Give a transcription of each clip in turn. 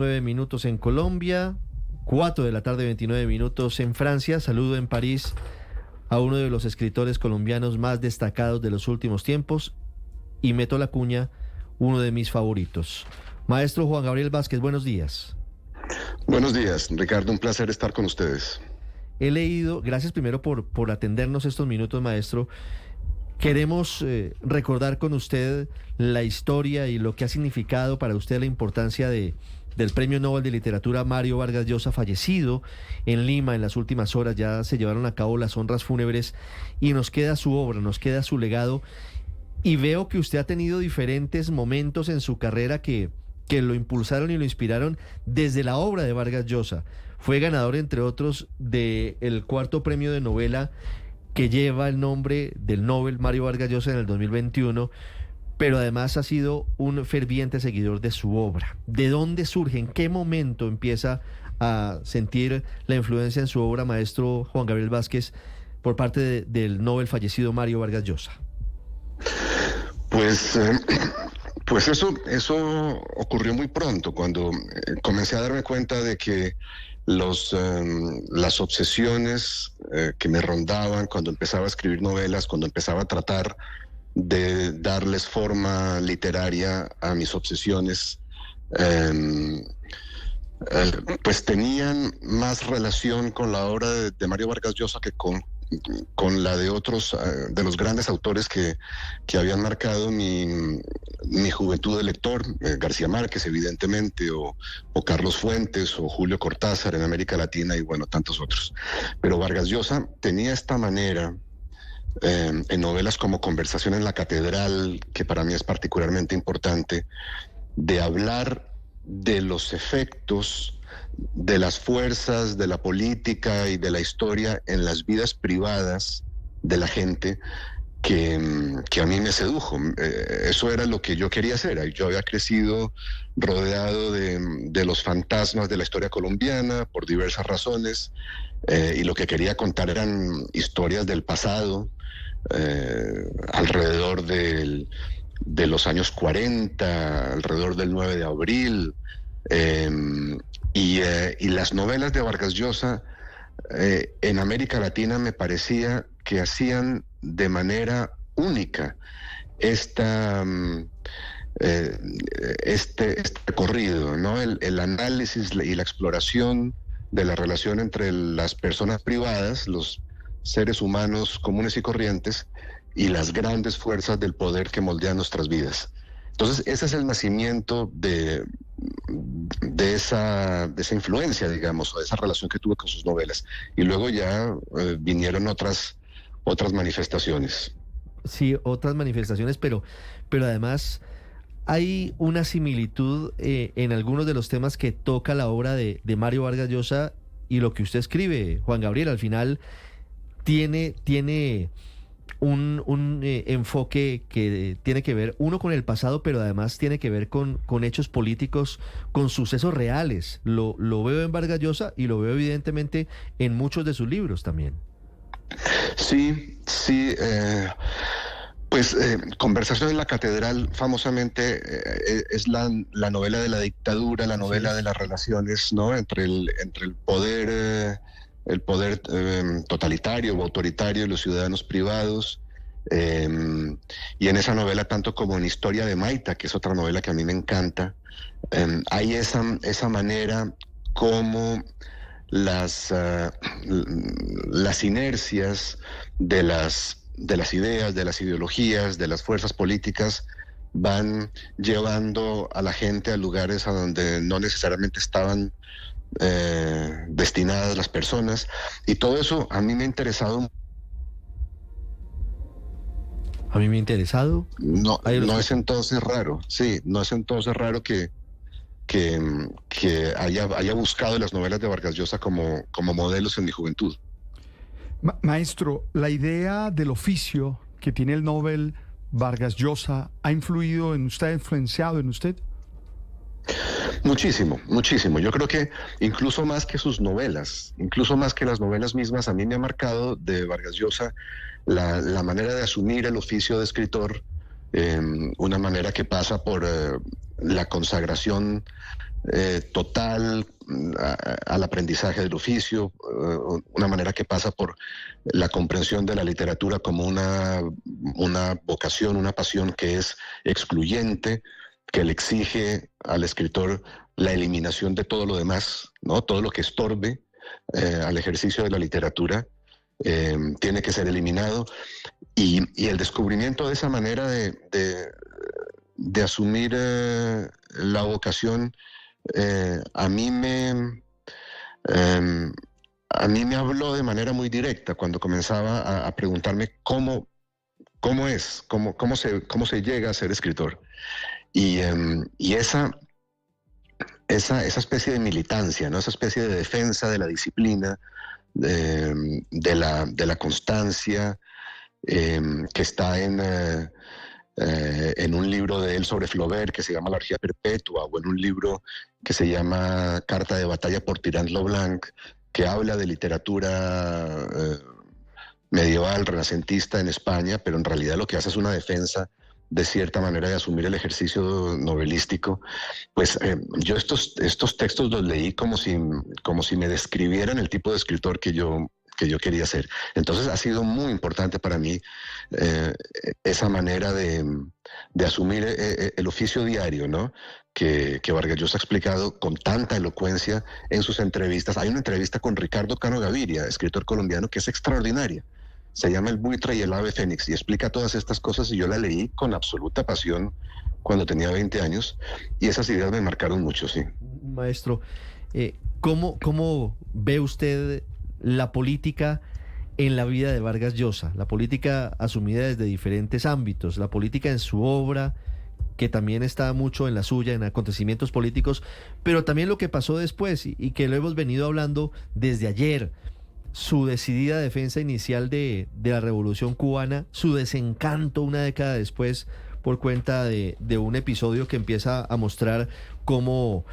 9 minutos en Colombia, 4 de la tarde, 29 minutos en Francia. Saludo en París a uno de los escritores colombianos más destacados de los últimos tiempos y meto la cuña, uno de mis favoritos. Maestro Juan Gabriel Vázquez, buenos días. Buenos días, Ricardo, un placer estar con ustedes. He leído, gracias primero por atendernos estos minutos, maestro. Queremos recordar con usted la historia y lo que ha significado para usted la importancia del Premio Nobel de Literatura Mario Vargas Llosa, fallecido en Lima en las últimas horas. Ya se llevaron a cabo las honras fúnebres y nos queda su obra, nos queda su legado. Y veo que usted ha tenido diferentes momentos en su carrera que lo impulsaron y lo inspiraron desde la obra de Vargas Llosa. Fue ganador, entre otros, del cuarto premio de novela que lleva el nombre del Nobel Mario Vargas Llosa en el 2021, pero además ha sido un ferviente seguidor de su obra. ¿De dónde surge? ¿En qué momento empieza a sentir la influencia en su obra, maestro Juan Gabriel Vázquez, por parte del Nobel fallecido Mario Vargas Llosa? Pues eso ocurrió muy pronto, cuando comencé a darme cuenta de que las obsesiones que me rondaban cuando empezaba a escribir novelas, cuando empezaba a tratar de darles forma literaria a mis obsesiones, pues tenían más relación con la obra de Mario Vargas Llosa que con la de otros, de los grandes autores que habían marcado mi juventud de lector, García Márquez, evidentemente, o Carlos Fuentes, o Julio Cortázar en América Latina, y bueno, tantos otros. Pero Vargas Llosa tenía esta manera, en novelas como Conversación en la Catedral, que para mí es particularmente importante, de hablar de los efectos de las fuerzas, de la política y de la historia en las vidas privadas de la gente, que a mí me sedujo. Eso era lo que yo quería hacer. Yo había crecido rodeado de los fantasmas de la historia colombiana por diversas razones, y lo que quería contar eran historias del pasado, alrededor de los años 40, alrededor del 9 de abril, y las novelas de Vargas Llosa en América Latina me parecía que hacían de manera única este recorrido, ¿no? El análisis y la exploración de la relación entre las personas privadas, los seres humanos comunes y corrientes, y las grandes fuerzas del poder que moldean nuestras vidas. Entonces, ese es el nacimiento de esa influencia, digamos, o de esa relación que tuve con sus novelas. Y luego ya vinieron otras manifestaciones. Sí, otras manifestaciones, pero además hay una similitud en algunos de los temas que toca la obra de Mario Vargas Llosa y lo que usted escribe, Juan Gabriel. Al final tiene un enfoque que tiene que ver, uno, con el pasado, pero además tiene que ver con hechos políticos, con sucesos reales. Lo veo en Vargas Llosa y lo veo evidentemente en muchos de sus libros también. Sí. Conversación en la Catedral, famosamente, es la novela de la dictadura, la novela de las relaciones, ¿no?, entre el poder totalitario o autoritario y los ciudadanos privados. Y en esa novela, tanto como en Historia de Maita, que es otra novela que a mí me encanta, hay esa manera como las inercias de las ideas, de las ideologías, de las fuerzas políticas van llevando a la gente a lugares a donde no necesariamente estaban destinadas las personas, y todo eso a mí me ha interesado. A mí me ha interesado. No es entonces raro, no es entonces raro que haya buscado las novelas de Vargas Llosa como modelos en mi juventud. Maestro, la idea del oficio que tiene el Nobel Vargas Llosa ha influido en usted, ha influenciado en usted. Muchísimo. Yo creo que incluso más que sus novelas, incluso más que las novelas mismas, a mí me ha marcado de Vargas Llosa la manera de asumir el oficio de escritor, una manera que pasa por la consagración total al aprendizaje del oficio, una manera que pasa por la comprensión de la literatura como una vocación, una pasión que es excluyente, que le exige al escritor la eliminación de todo lo demás, ¿no? Todo lo que estorbe al ejercicio de la literatura tiene que ser eliminado, y el descubrimiento de esa manera de asumir la vocación a mí me habló de manera muy directa cuando comenzaba a preguntarme cómo se llega a ser escritor. Y esa especie de militancia, ¿no? Esa especie de defensa de la disciplina, de la constancia, que está en un libro de él sobre Flaubert que se llama La orgía perpetua, o en un libro que se llama Carta de batalla por Tirant Leblanc, que habla de literatura medieval, renacentista en España, pero en realidad lo que hace es una defensa de cierta manera de asumir el ejercicio novelístico. Pues yo estos textos los leí como si me describieran el tipo de escritor que yo quería ser. Entonces ha sido muy importante para mí esa manera de asumir el oficio diario, ¿no? Que Vargas Llosa ha explicado con tanta elocuencia en sus entrevistas. Hay una entrevista con Ricardo Cano Gaviria, escritor colombiano, que es extraordinaria. Se llama El buitre y el ave fénix, y explica todas estas cosas, y yo la leí con absoluta pasión cuando tenía 20 años, y esas ideas me marcaron mucho, sí. Maestro, ¿cómo ve usted la política en la vida de Vargas Llosa? La política asumida desde diferentes ámbitos, la política en su obra, que también está mucho en la suya, en acontecimientos políticos, pero también lo que pasó después, y que lo hemos venido hablando desde ayer. Su decidida defensa inicial de la Revolución Cubana, su desencanto una década después por cuenta de un episodio que empieza a mostrar cómo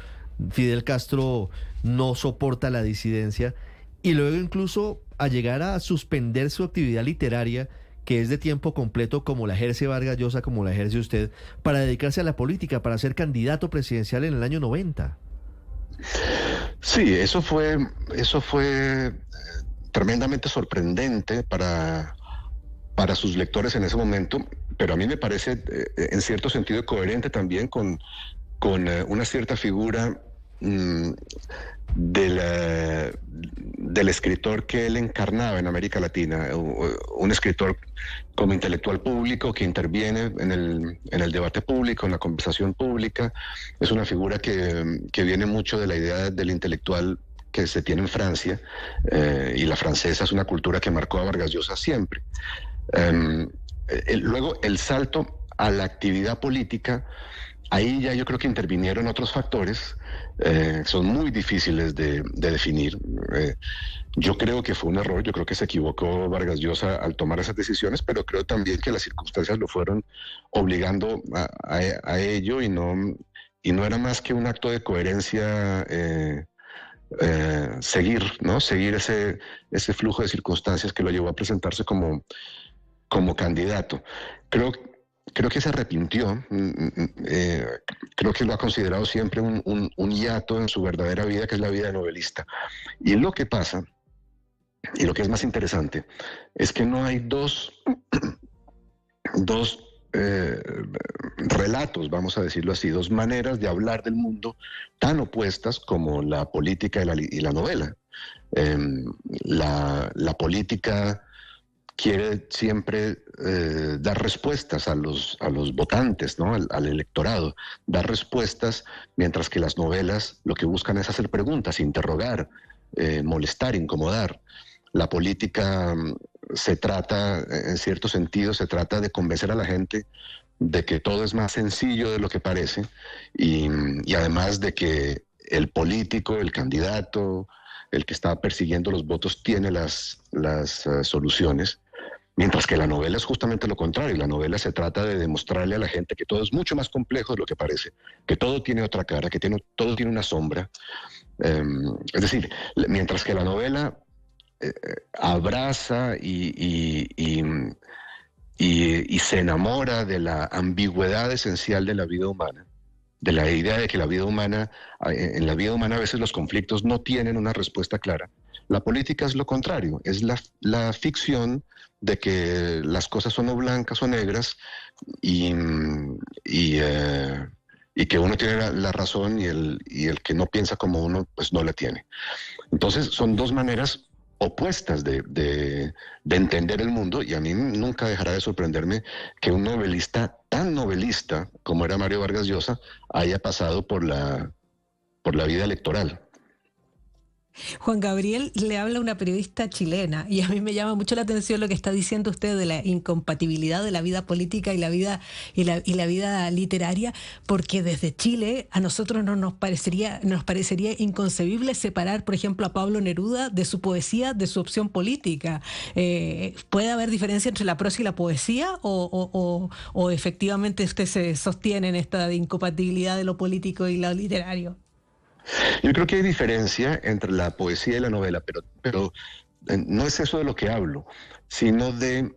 Fidel Castro no soporta la disidencia, y luego incluso a llegar a suspender su actividad literaria, que es de tiempo completo, como la ejerce Vargas Llosa, como la ejerce usted, para dedicarse a la política, para ser candidato presidencial en el año 90. Sí, eso fue tremendamente sorprendente para sus lectores en ese momento, pero a mí me parece en cierto sentido coherente también con una cierta figura del escritor que él encarnaba en América Latina, un escritor como intelectual público que interviene en el debate público, en la conversación pública. Es una figura que viene mucho de la idea del intelectual que se tiene en Francia, y la francesa es una cultura que marcó a Vargas Llosa siempre. Luego el salto a la actividad política, ahí ya yo creo que intervinieron otros factores, son muy difíciles de definir. Yo creo que fue un error, yo creo que se equivocó Vargas Llosa al tomar esas decisiones, pero creo también que las circunstancias lo fueron obligando a ello, y no era más que un acto de coherencia seguir ese flujo de circunstancias que lo llevó a presentarse como candidato. Creo que se arrepintió, creo que lo ha considerado siempre un hiato en su verdadera vida, que es la vida de novelista. Y lo que pasa, y lo que es más interesante, es que no hay dos relatos, vamos a decirlo así, dos maneras de hablar del mundo tan opuestas como la política y la novela. La política quiere siempre dar respuestas a los votantes, ¿no? al electorado, dar respuestas, mientras que las novelas lo que buscan es hacer preguntas, interrogar, molestar, incomodar. La política se trata, en cierto sentido, de convencer a la gente de que todo es más sencillo de lo que parece, y además de que el político, el candidato, el que está persiguiendo los votos tiene las soluciones, mientras que la novela es justamente lo contrario. La novela se trata de demostrarle a la gente que todo es mucho más complejo de lo que parece, que todo tiene otra cara, que todo tiene una sombra. Es decir, mientras que la novela abraza y se enamora de la ambigüedad esencial de la vida humana, de la idea de que en la vida humana a veces los conflictos no tienen una respuesta clara. La política es lo contrario, es la ficción de que las cosas son o blancas o negras y que uno tiene la razón y el que no piensa como uno, pues no la tiene. Entonces son dos maneras opuestas de entender el mundo, y a mí nunca dejará de sorprenderme que un novelista tan novelista como era Mario Vargas Llosa haya pasado por la vida electoral. Juan Gabriel, le habla una periodista chilena y a mí me llama mucho la atención lo que está diciendo usted de la incompatibilidad de la vida política y la vida literaria, porque desde Chile a nosotros nos parecería inconcebible separar, por ejemplo, a Pablo Neruda de su poesía, de su opción política. ¿Puede haber diferencia entre la prosa y la poesía o efectivamente usted se sostiene en esta incompatibilidad de lo político y lo literario? Yo creo que hay diferencia entre la poesía y la novela, pero no es eso de lo que hablo, sino de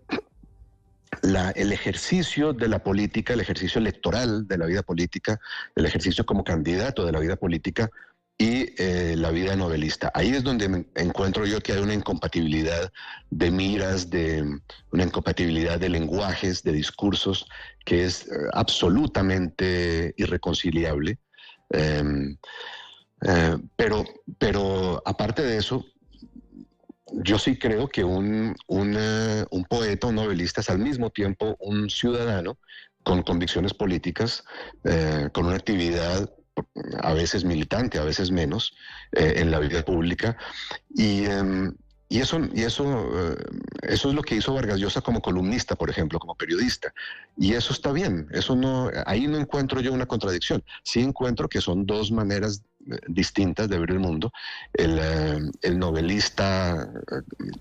el ejercicio de la política, el ejercicio electoral de la vida política, el ejercicio como candidato de la vida política y la vida novelista. Ahí es donde me encuentro yo que hay una incompatibilidad de miras, una incompatibilidad de lenguajes, de discursos, que es absolutamente irreconciliable. Pero aparte de eso, yo sí creo que un poeta, un novelista es al mismo tiempo un ciudadano con convicciones políticas, con una actividad a veces militante, a veces menos, en la vida pública. Y eso es lo que hizo Vargas Llosa como columnista, por ejemplo, como periodista. Y eso está bien. Ahí no encuentro yo una contradicción. Sí encuentro que son dos maneras distintas de ver el mundo. El novelista,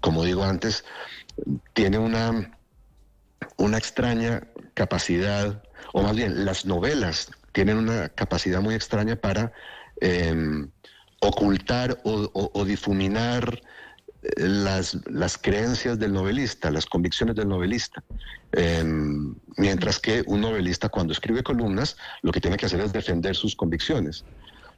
como digo antes, tiene una extraña capacidad, o más bien las novelas tienen una capacidad muy extraña para ocultar o difuminar las creencias del novelista, las convicciones del novelista. Mientras que un novelista, cuando escribe columnas, lo que tiene que hacer es defender sus convicciones.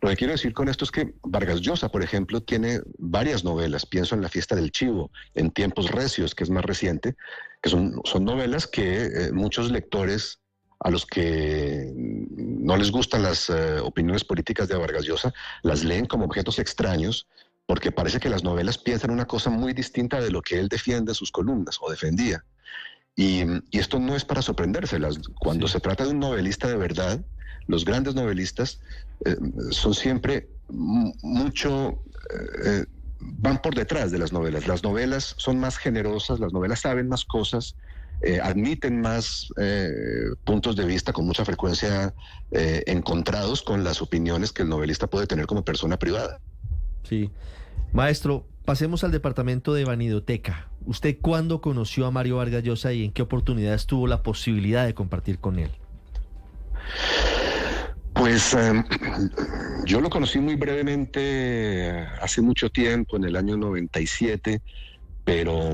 Lo que quiero decir con esto es que Vargas Llosa, por ejemplo, tiene varias novelas. Pienso en La fiesta del chivo, en Tiempos recios, que es más reciente, que son novelas que muchos lectores a los que no les gustan las opiniones políticas de Vargas Llosa, las leen como objetos extraños, porque parece que las novelas piensan una cosa muy distinta de lo que él defiende en sus columnas o defendía. Y esto no es para sorprenderse. Cuando se trata de un novelista de verdad, los grandes novelistas son siempre van por detrás de las novelas. Las novelas son más generosas, las novelas saben más cosas, admiten más puntos de vista, con mucha frecuencia encontrados con las opiniones que el novelista puede tener como persona privada. Sí. Maestro, pasemos al departamento de Vanidoteca. ¿Usted cuándo conoció a Mario Vargas Llosa y en qué oportunidades tuvo la posibilidad de compartir con él? Pues yo lo conocí muy brevemente hace mucho tiempo, en el año 97, pero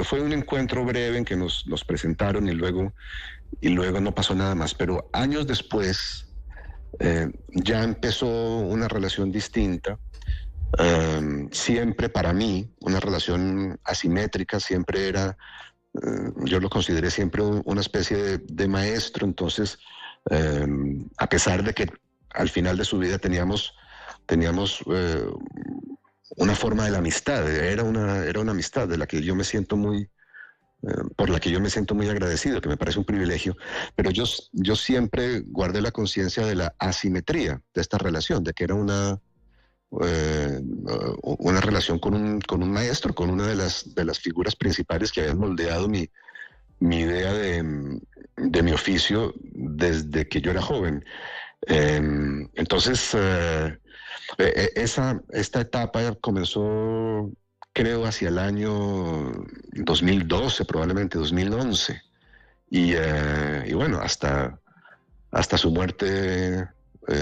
fue un encuentro breve en que nos presentaron y luego no pasó nada más. Pero años después ya empezó una relación distinta, siempre para mí una relación asimétrica, siempre era... yo lo consideré siempre una especie de maestro. Entonces, a pesar de que al final de su vida teníamos una forma de la amistad, era una amistad de la que yo me siento por la que yo me siento muy agradecido, que me parece un privilegio, pero yo siempre guardé la conciencia de la asimetría de esta relación, de que era una relación con un maestro, con una de las figuras principales que habían moldeado mi idea de mi oficio desde que yo era joven. Entonces, esta etapa comenzó, creo, hacia el año 2012, probablemente 2011, y bueno, hasta su muerte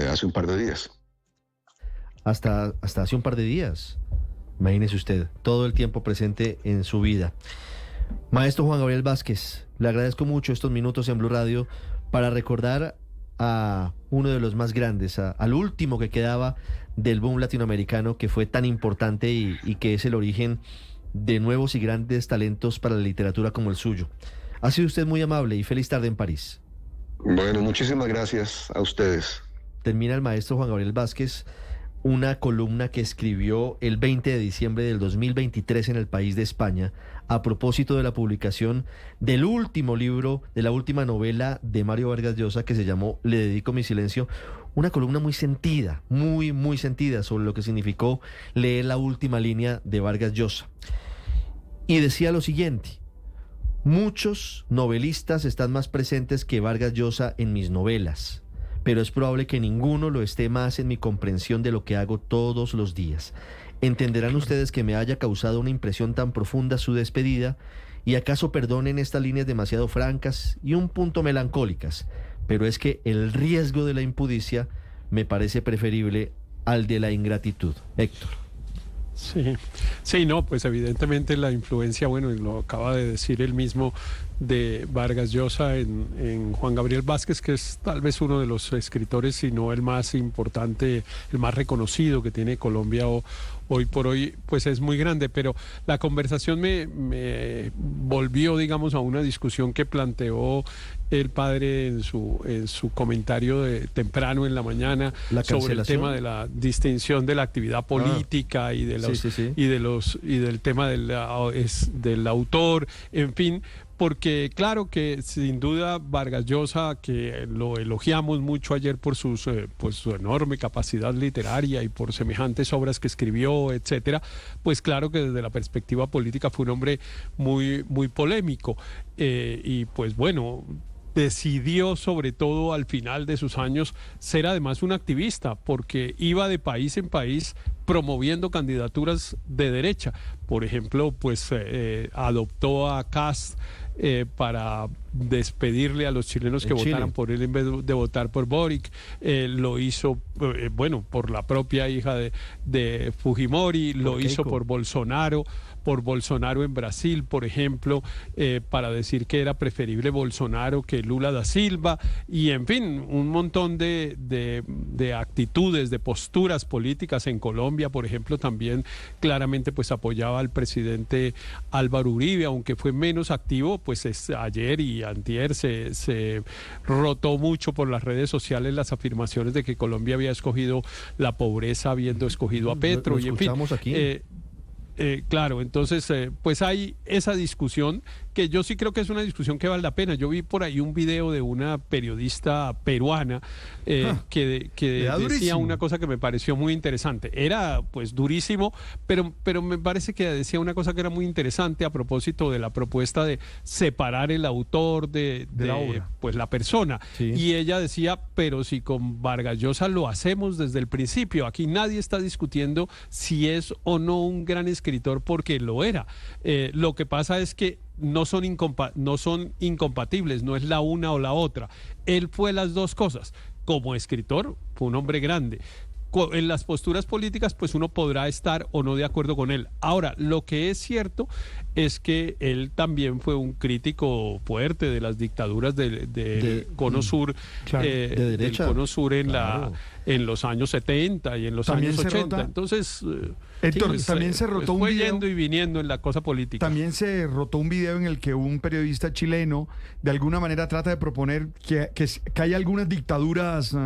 hace un par de días. Hasta hace un par de días. Imagínese usted, todo el tiempo presente en su vida. Maestro Juan Gabriel Vázquez, le agradezco mucho estos minutos en Blue Radio para recordar a uno de los más grandes, al último que quedaba del boom latinoamericano, que fue tan importante y que es el origen de nuevos y grandes talentos para la literatura como el suyo. Ha sido usted muy amable y feliz tarde en París. Bueno, muchísimas gracias a ustedes. Termina el maestro Juan Gabriel Vázquez una columna que escribió el 20 de diciembre del 2023 en El País de España a propósito de la publicación del último libro, de la última novela de Mario Vargas Llosa, que se llamó Le dedico mi silencio. Una columna muy sentida, muy sentida sobre lo que significó leer la última línea de Vargas Llosa. Y decía lo siguiente: muchos novelistas están más presentes que Vargas Llosa en mis novelas, pero es probable que ninguno lo esté más en mi comprensión de lo que hago todos los días. Entenderán ustedes que me haya causado una impresión tan profunda su despedida, y acaso perdonen estas líneas demasiado francas y un punto melancólicas, pero es que el riesgo de la impudicia me parece preferible al de la ingratitud. Héctor. Sí, no, pues evidentemente la influencia, bueno, y lo acaba de decir él mismo, de Vargas Llosa en Juan Gabriel Vázquez, que es tal vez uno de los escritores, si no el más importante, el más reconocido que tiene Colombia hoy por hoy, pues es muy grande. Pero la conversación me volvió, digamos, a una discusión que planteó el padre en su comentario temprano en la mañana sobre el tema de la distinción de la actividad política y de los y del tema del autor, en fin. Porque claro que sin duda Vargas Llosa, que lo elogiamos mucho ayer por su enorme capacidad literaria y por semejantes obras que escribió, etcétera, pues claro que desde la perspectiva política fue un hombre muy polémico, y pues bueno, decidió sobre todo al final de sus años ser además un activista, porque iba de país en país promoviendo candidaturas de derecha. Por ejemplo, pues adoptó a Kast para despedirle a los chilenos que votaran por él en vez de votar por Boric. Lo hizo, por la propia hija de Fujimori, lo hizo por Bolsonaro en Brasil, por ejemplo, para decir que era preferible Bolsonaro que Lula da Silva, y en fin, un montón de actitudes, de posturas políticas. En Colombia, por ejemplo, también claramente pues apoyaba al presidente Álvaro Uribe, aunque fue menos activo, pues ayer y antier se rotó mucho por las redes sociales las afirmaciones de que Colombia había escogido la pobreza habiendo escogido a Petro. Lo escuchamos aquí. Claro, entonces pues hay esa discusión que yo sí creo que es una discusión que vale la pena. Yo vi por ahí un video de una periodista peruana que decía una cosa que me pareció muy interesante. Era pues durísimo, pero me parece que decía una cosa que era muy interesante a propósito de la propuesta de separar el autor de la obra, pues la persona. Sí. Y ella decía, pero si con Vargas Llosa lo hacemos desde el principio, aquí nadie está discutiendo si es o no un gran escritor, porque lo era. Lo que pasa es que no son incompatibles, no es la una o la otra. Él fue las dos cosas. Como escritor, fue un hombre grande. En las posturas políticas, pues uno podrá estar o no de acuerdo con él. Ahora, lo que es cierto es que él también fue un crítico fuerte de las dictaduras del Cono Sur, de derecha, del Cono Sur en los años 70 y en los también años 80. Entonces, Héctor, también se rotó un video, yendo y viniendo en la cosa política. También se rotó un video en el que un periodista chileno de alguna manera trata de proponer que hay algunas dictaduras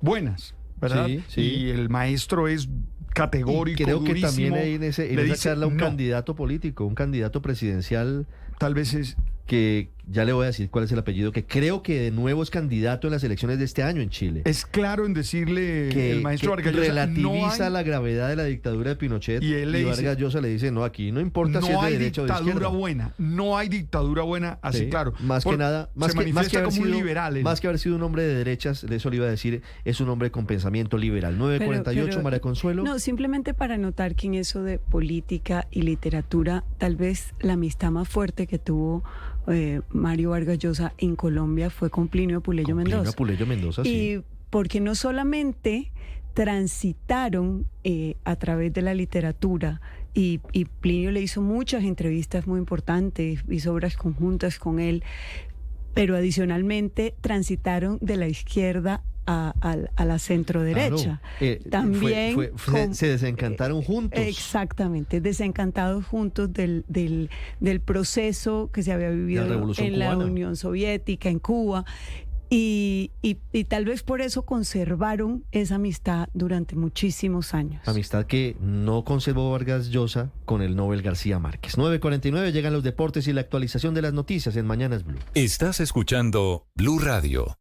buenas, ¿verdad? Sí. Y el maestro es categórico, y creo durísimo. Que también hay en esa charla un candidato político, un candidato presidencial, tal vez es que ya le voy a decir cuál es el apellido, que creo que de nuevo es candidato en las elecciones de este año en Chile. Es claro en decirle que el maestro Vargas Llosa relativiza la gravedad de la dictadura de Pinochet, y Vargas Llosa le dice, no, aquí no importa si es de derecha o de izquierda. No hay dictadura buena, así claro. Más que nada, más que como un liberal. Más que haber sido un hombre de derechas, de eso le iba a decir, es un hombre con pensamiento liberal. 9:48, María Consuelo. No, simplemente para notar que en eso de política y literatura, tal vez la amistad más fuerte que tuvo Mario Vargas Llosa en Colombia fue con Plinio Puleyo Mendoza. Sí. Y porque no solamente transitaron a través de la literatura, y Plinio le hizo muchas entrevistas muy importantes, hizo obras conjuntas con él, pero adicionalmente transitaron de la izquierda a la centroderecha. Claro. También se desencantaron juntos. Exactamente, desencantados juntos del proceso que se había vivido en la Unión Soviética, en Cuba. Y tal vez por eso conservaron esa amistad durante muchísimos años. Amistad que no conservó Vargas Llosa con el Nobel García Márquez. 9:49, llegan los deportes y la actualización de las noticias en Mañanas Blue. Estás escuchando Blue Radio.